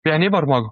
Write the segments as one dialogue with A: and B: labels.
A: يعني ايه برمجه؟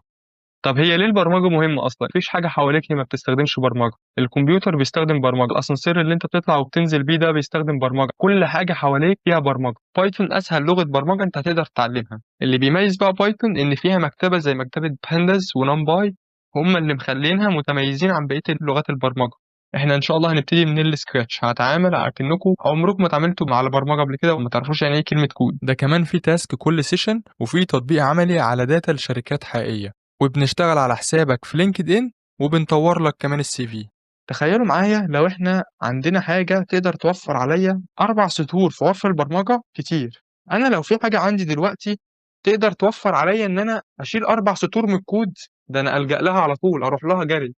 A: طب هي ليه البرمجه مهمه اصلا؟ مفيش حاجه حواليك هي ما بتستخدمش برمجه. الكمبيوتر بيستخدم برمجه، الاسانسير اللي انت بتطلع وبتنزل بيه ده بيستخدم برمجه، كل حاجه حواليك فيها برمجه. بايثون اسهل لغه برمجه انت هتقدر تتعلمها. اللي بيميز بقى بايثون ان فيها مكتبه زي مكتبه بانداس ونمباي، هم اللي مخلينها متميزين عن بقيه لغات البرمجه. احنا ان شاء الله هنبتدي من السكراتش، هتعامل على كأنكم عمركم ما اتعاملتوا مع البرمجه قبل كده وما تعرفوش يعني ايه كلمه كود. ده كمان في تاسك كل سيشن، وفي تطبيق عملي على داتا لشركات حقيقيه، وبنشتغل على حسابك في لينكد ان، وبنطور لك كمان السي في. تخيلوا معايا لو احنا عندنا حاجة تقدر توفر عليا 4 سطور في وفر البرمجة كتير. أنا لو في حاجة عندي دلوقتي تقدر توفر عليا إن أنا أشيل 4 سطور من الكود، ده أنا ألجأ لها على طول، أروح لها جري.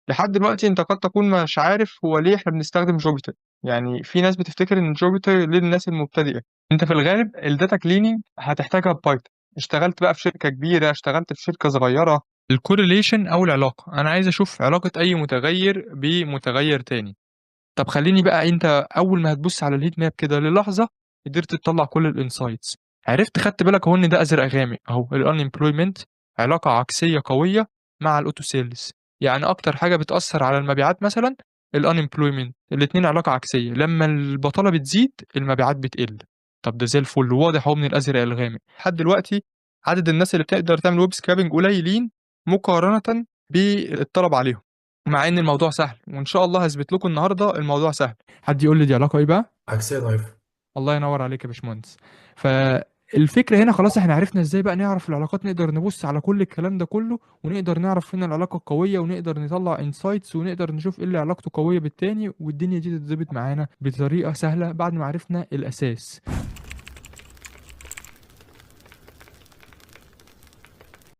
A: لحد دلوقتي أنت قد تكون مش عارف هو ليه إحنا بنستخدم جوبيتر. يعني في ناس بتفتكر إن جوبيتر للناس المبتدئة. أنت في الغالب الداتا كليننج هتحتاجها ببايثون. اشتغلت بقى في شركة كبيرة، اشتغلت في شركة صغيرة، الكورليشن او العلاقه، انا عايز اشوف علاقه اي متغير بمتغير تاني. طب خليني بقى، انت اول ما هتبص على الهيت ماب كده للحظه قدرت تطلع كل الانسايتس، عرفت خدت بالك اهو ان ده ازرق غامق اهو الانemployment، علاقه عكسيه قويه مع الاوتو سيلز. يعني اكتر حاجه بتاثر على المبيعات مثلا الانemployment، الاتنين علاقه عكسيه، لما البطاله بتزيد المبيعات بتقل. طب ده زي الفل، واضح اهو من الازرق الغامق. لحد دلوقتي عدد الناس اللي بتقدر تعمل ويب سكرابنج قليلين مقارنه بالطلب عليهم، مع ان الموضوع سهل، وان شاء الله هثبت لكم النهارده الموضوع سهل. حد يقول لي دي علاقه ايه بقى؟
B: عكسية ضعيفة.
A: الله ينور عليك يا باشمهندس. فالفكره هنا خلاص، احنا عرفنا ازاي بقى نعرف العلاقات، نقدر نبص على كل الكلام ده كله، ونقدر نعرف فين العلاقه القويه، ونقدر نطلع انسايتس، ونقدر نشوف ايه اللي علاقته قويه بالتاني، والدنيا دي تتظبط معانا بطريقه سهله بعد ما عرفنا الاساس.